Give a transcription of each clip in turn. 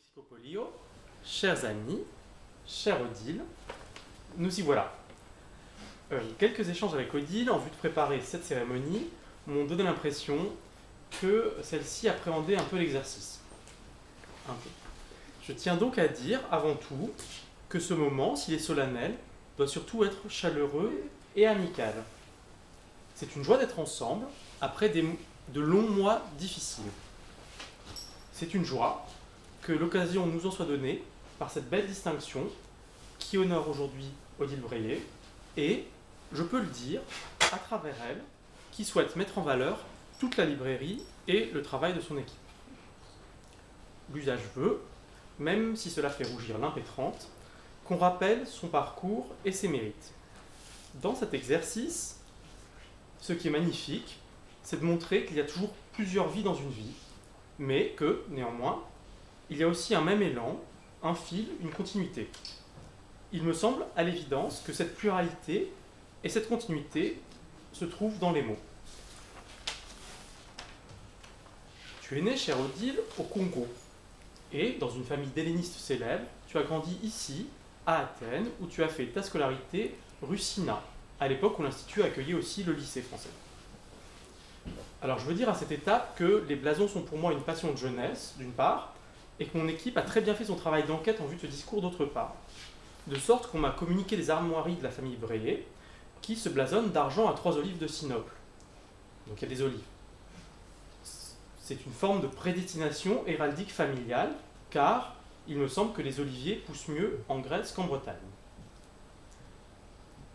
Lexicopolio, chers amis, cher Odile, nous y voilà. Quelques échanges avec Odile en vue de préparer cette cérémonie m'ont donné l'impression que celle-ci appréhendait un peu l'exercice. Un peu. Je tiens donc à dire, avant tout, que ce moment, s'il est solennel, doit surtout être chaleureux et amical. C'est une joie d'être ensemble après de longs mois difficiles. C'est une joie que l'occasion nous en soit donnée par cette belle distinction qui honore aujourd'hui Odile Breillet et, je peux le dire, à travers elle, qui souhaite mettre en valeur toute la librairie et le travail de son équipe. L'usage veut, même si cela fait rougir l'impétrante, qu'on rappelle son parcours et ses mérites. Dans cet exercice, ce qui est magnifique, c'est de montrer qu'il y a toujours plusieurs vies dans une vie, mais que, néanmoins, il y a aussi un même élan, un fil, une continuité. Il me semble à l'évidence que cette pluralité et cette continuité se trouvent dans les mots. Tu es né, chère Odile, au Congo, et dans une famille d'hellénistes célèbres, tu as grandi ici, à Athènes, où tu as fait ta scolarité rue Cinna, à l'époque où l'Institut accueillait aussi le lycée français. Alors je veux dire à cette étape que les blasons sont pour moi une passion de jeunesse, d'une part, et que mon équipe a très bien fait son travail d'enquête en vue de ce discours, d'autre part. De sorte qu'on m'a communiqué les armoiries de la famille Breillet, qui se blasonnent d'argent à 3 olives de Sinople. Donc il y a des olives. C'est une forme de prédestination héraldique familiale, car il me semble que les oliviers poussent mieux en Grèce qu'en Bretagne.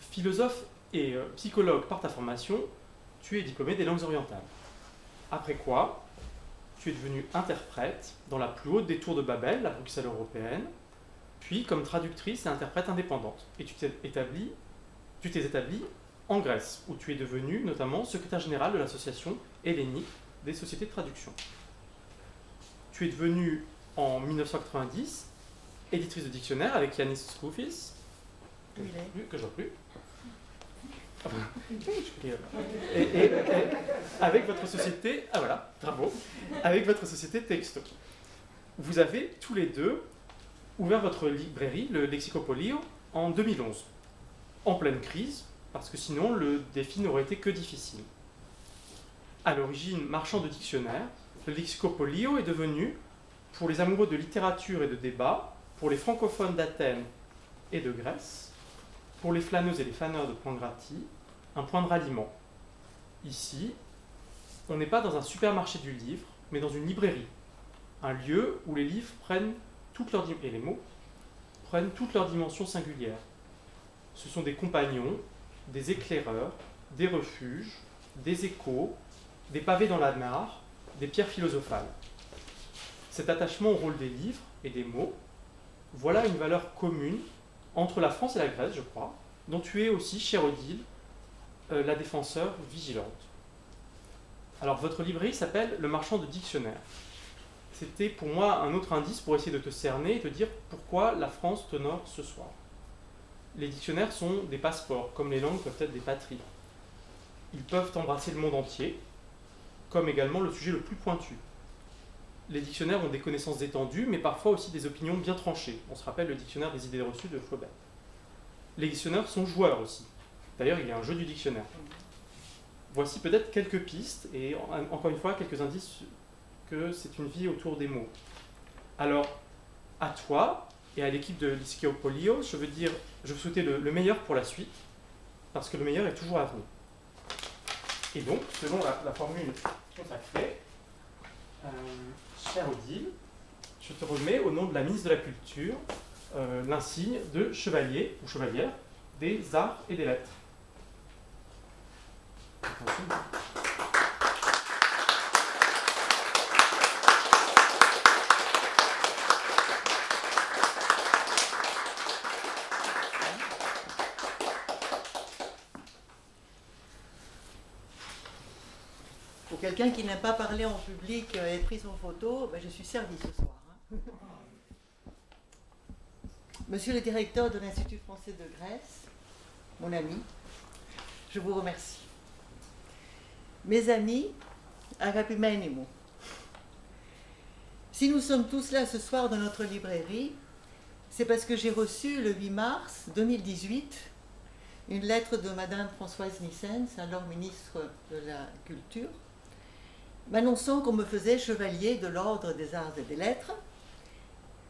Philosophe et psychologue par ta formation, tu es diplômé des langues orientales. Après quoi, tu es devenu interprète dans la plus haute des tours de Babel, la Bruxelles européenne, puis comme traductrice et interprète indépendante. Et tu t'es établi en Grèce, où tu es devenu notamment secrétaire général de l'association hellénique des sociétés de traduction. Tu es devenu en 1990 éditrice de dictionnaire avec Yanis Skoufis, que je vois plus. Et avec votre société, ah voilà, bravo, avec votre société Texto. Vous avez tous les deux ouvert votre librairie, le Lexicopolio, en 2011, en pleine crise, parce que sinon le défi n'aurait été que difficile. À l'origine marchand de dictionnaires, le Lexicopolio est devenu, pour les amoureux de littérature et de débat, pour les francophones d'Athènes et de Grèce, pour les flâneuses et les faneurs de Pangrati, un point de ralliement. Ici, on n'est pas dans un supermarché du livre, mais dans une librairie, un lieu où les livres prennent toute leur dimension singulière. Ce sont des compagnons, des éclaireurs, des refuges, des échos, des pavés dans la mare, des pierres philosophales. Cet attachement au rôle des livres et des mots, voilà une valeur commune entre la France et la Grèce, je crois, dont tu es aussi, chère Odile, la défenseur vigilante. Alors, votre librairie s'appelle Le Marchand de dictionnaires. C'était pour moi un autre indice pour essayer de te cerner et te dire pourquoi la France t'honore ce soir. Les dictionnaires sont des passeports, comme les langues peuvent être des patries. Ils peuvent embrasser le monde entier, comme également le sujet le plus pointu. Les dictionnaires ont des connaissances étendues, mais parfois aussi des opinions bien tranchées. On se rappelle le dictionnaire des idées reçues de Flaubert. Les dictionnaires sont joueurs aussi. D'ailleurs, il y a un jeu du dictionnaire. Voici peut-être quelques pistes, et encore une fois, quelques indices que c'est une vie autour des mots. Alors, à toi et à l'équipe de Lexicopolio, je veux souhaiter le meilleur pour la suite, parce que le meilleur est toujours à venir. Et donc, selon la formule consacrée, chère Odile, je te remets au nom de la ministre de la Culture l'insigne de chevalier ou chevalière des arts et des lettres. Pour quelqu'un qui n'a pas parlé en public et pris son photo, ben je suis servie ce soir. Hein. Monsieur le directeur de l'Institut français de Grèce, mon ami, je vous remercie. Mes amis, agapimenimo. Si nous sommes tous là ce soir dans notre librairie, c'est parce que j'ai reçu le 8 mars 2018 une lettre de Madame Françoise Nissens, alors ministre de la Culture, m'annonçant qu'on me faisait chevalier de l'Ordre des Arts et des Lettres.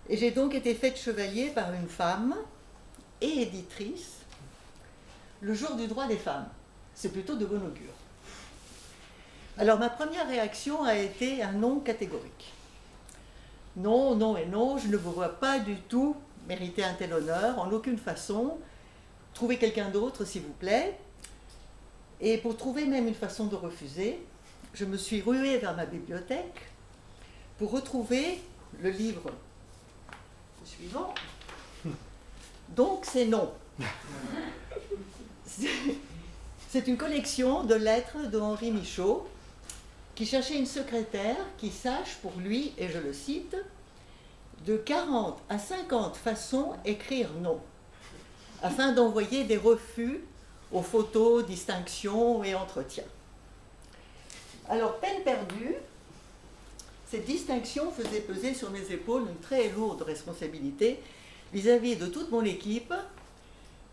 Et j'ai donc été faite chevalier par une femme et éditrice le jour du droit des femmes. C'est plutôt de bon augure. Alors ma première réaction a été un non catégorique. Non, non et non, je ne vous vois pas du tout mériter un tel honneur, en aucune façon. Trouvez quelqu'un d'autre, s'il vous plaît. Et pour trouver même une façon de refuser, je me suis ruée vers ma bibliothèque pour retrouver le livre suivant. Donc c'est non. C'est une collection de lettres de Henri Michaud qui cherchait une secrétaire qui sache pour lui, et je le cite, de 40 à 50 façons écrire non, afin d'envoyer des refus aux photos, distinctions et entretiens. Alors, peine perdue, cette distinction faisait peser sur mes épaules une très lourde responsabilité vis-à-vis de toute mon équipe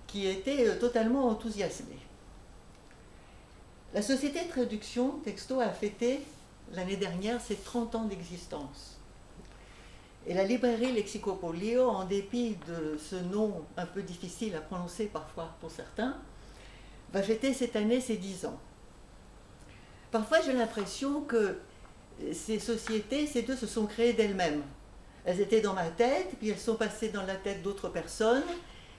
qui était totalement enthousiasmée. La société de traduction Texto a fêté l'année dernière ses 30 ans d'existence. Et la librairie Lexicopolio, en dépit de ce nom un peu difficile à prononcer parfois pour certains, va fêter cette année ses 10 ans. Parfois j'ai l'impression que ces sociétés, ces deux se sont créées d'elles-mêmes. Elles étaient dans ma tête, puis elles sont passées dans la tête d'autres personnes,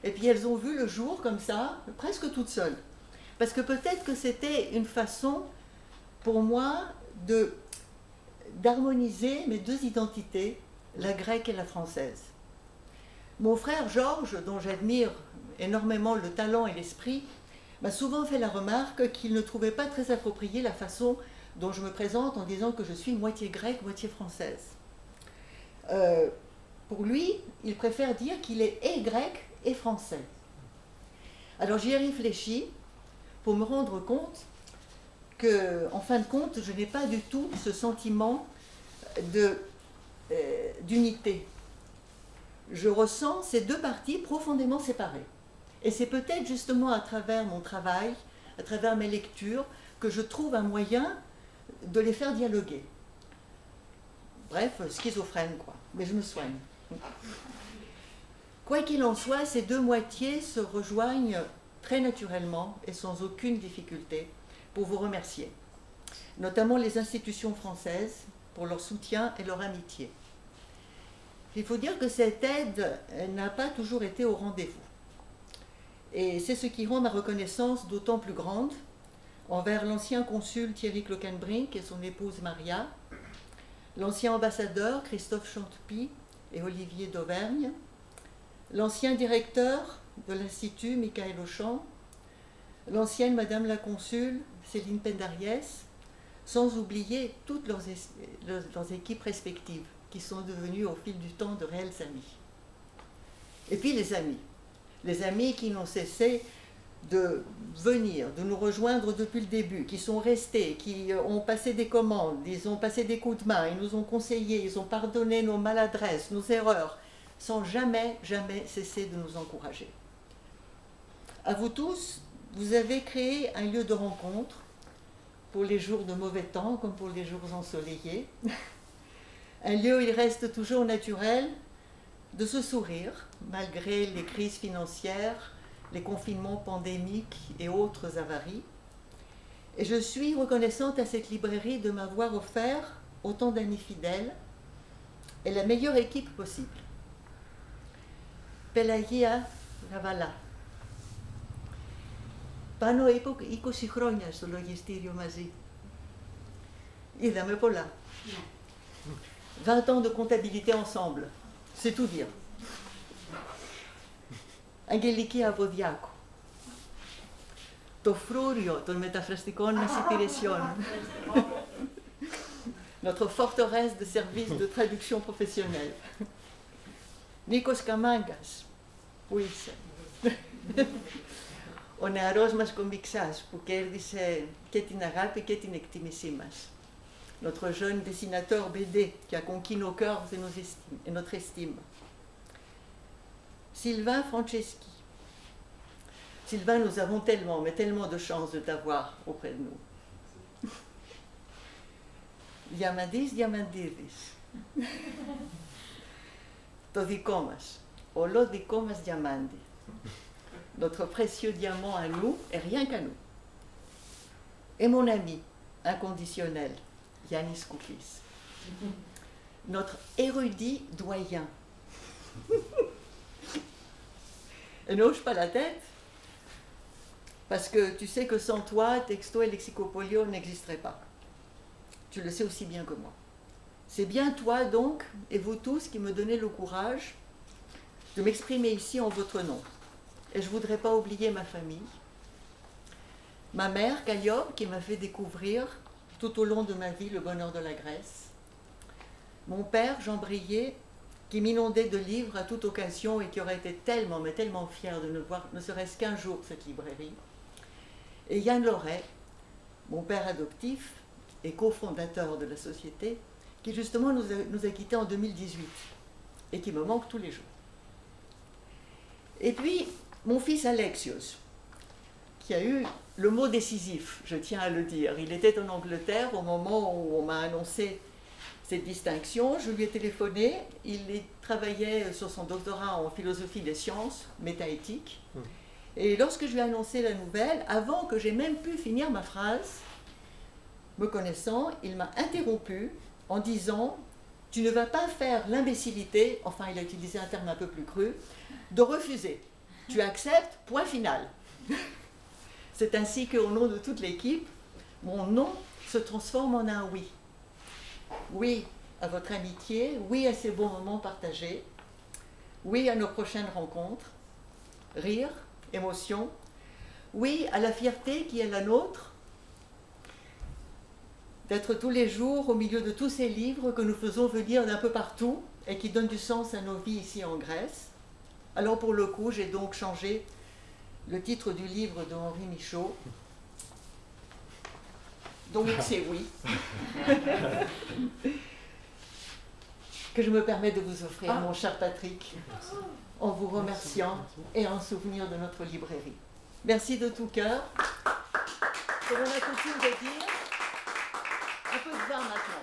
et puis elles ont vu le jour comme ça, presque toutes seules. Parce que peut-être que c'était une façon pour moi d'harmoniser mes deux identités, la grecque et la française. Mon frère Georges, dont j'admire énormément le talent et l'esprit, m'a souvent fait la remarque qu'il ne trouvait pas très appropriée la façon dont je me présente en disant que je suis moitié grecque, moitié française. Pour lui, il préfère dire qu'il est et grec et français. Alors j'y ai réfléchi pour me rendre compte que, en fin de compte, je n'ai pas du tout ce sentiment d'unité. Je ressens ces deux parties profondément séparées. Et c'est peut-être justement à travers mon travail, à travers mes lectures, que je trouve un moyen de les faire dialoguer. Bref, schizophrène, quoi. Mais je me soigne. Quoi qu'il en soit, ces deux moitiés se rejoignent très naturellement et sans aucune difficulté pour vous remercier, notamment les institutions françaises pour leur soutien et leur amitié. Il faut dire que cette aide n'a pas toujours été au rendez-vous. Et c'est ce qui rend ma reconnaissance d'autant plus grande envers l'ancien consul Thierry Clockenbrink et son épouse Maria, l'ancien ambassadeur Christophe Chantepie et Olivier d'Auvergne, l'ancien directeur de l'Institut Michael Auchan, l'ancienne Madame la Consul Céline Pendariès, sans oublier toutes leurs équipes respectives qui sont devenues au fil du temps de réels amis. Et puis les amis qui n'ont cessé de venir, de nous rejoindre depuis le début, qui sont restés, qui ont passé des commandes, ils ont passé des coups de main, ils nous ont conseillés, ils ont pardonné nos maladresses, nos erreurs, sans jamais cesser de nous encourager. À vous tous, vous avez créé un lieu de rencontre pour les jours de mauvais temps comme pour les jours ensoleillés. Un lieu où il reste toujours naturel de se sourire, malgré les crises financières, les confinements pandémiques et autres avaries. Et je suis reconnaissante à cette librairie de m'avoir offert autant d'amis fidèles et la meilleure équipe possible. Pelagia Ravala. Πάνω από 20 χρόνια στο λογιστήριο μαζί. Είδαμε πολλά. 20 ans de comptabilité ensemble, c'est tout dire. Αγγελική Αβοδιάκου. Το φρούριο των μεταφραστικών μας υπηρεσιών. Notre forteresse de service de traduction professionnelle. Νίκος Καμάγκας, που είσαι. Ο νεαρός μας κομιξάς που κέρδισε και την αγάπη και την εκτίμησή μας. notre jeune dessinateur BD qui a conquis nos cœurs et notre estime. Sylvain Franceschi. Sylvain, nous avons tellement, mais tellement de chance de t'avoir auprès de nous. Diamandidis. Todikomas. Olodikomas diamandi. Notre précieux diamant à nous et rien qu'à nous. Et mon ami inconditionnel, Yanis Kouklis. Notre érudit doyen. Et n'hoche pas la tête, parce que tu sais que sans toi, Texto et Lexicopolio n'existeraient pas. Tu le sais aussi bien que moi. C'est bien toi donc, et vous tous, qui me donnez le courage de m'exprimer ici en votre nom. Et je ne voudrais pas oublier ma famille. Ma mère, Calliope, qui m'a fait découvrir tout au long de ma vie le bonheur de la Grèce. Mon père, Jean Brier, qui m'inondait de livres à toute occasion et qui aurait été tellement, mais tellement fier de ne voir ne serait-ce qu'un jour cette librairie. Et Yann Loret, mon père adoptif et cofondateur de la société, qui justement nous a quittés en 2018 et qui me manque tous les jours. Et puis, mon fils Alexios, qui a eu le mot décisif, je tiens à le dire. Il était en Angleterre au moment où on m'a annoncé cette distinction. Je lui ai téléphoné, travaillait sur son doctorat en philosophie des sciences, métaéthique. Et lorsque je lui ai annoncé la nouvelle, avant que j'aie même pu finir ma phrase, me connaissant, il m'a interrompu en disant « Tu ne vas pas faire l'imbécilité », enfin il a utilisé un terme un peu plus cru, de refuser. Tu acceptes, point final. C'est ainsi qu'au nom de toute l'équipe, mon nom se transforme en un oui. Oui à votre amitié, oui à ces bons moments partagés, oui à nos prochaines rencontres, rire, émotion, oui à la fierté qui est la nôtre, d'être tous les jours au milieu de tous ces livres que nous faisons venir d'un peu partout et qui donnent du sens à nos vies ici en Grèce. Alors pour le coup, j'ai donc changé le titre du livre de Henri Michaud. Donc c'est oui. Que je me permets de vous offrir, mon cher Patrick, en vous remerciant et en souvenir de notre librairie. Merci de tout cœur. Comme on a coutume de dire, un peu de vin maintenant.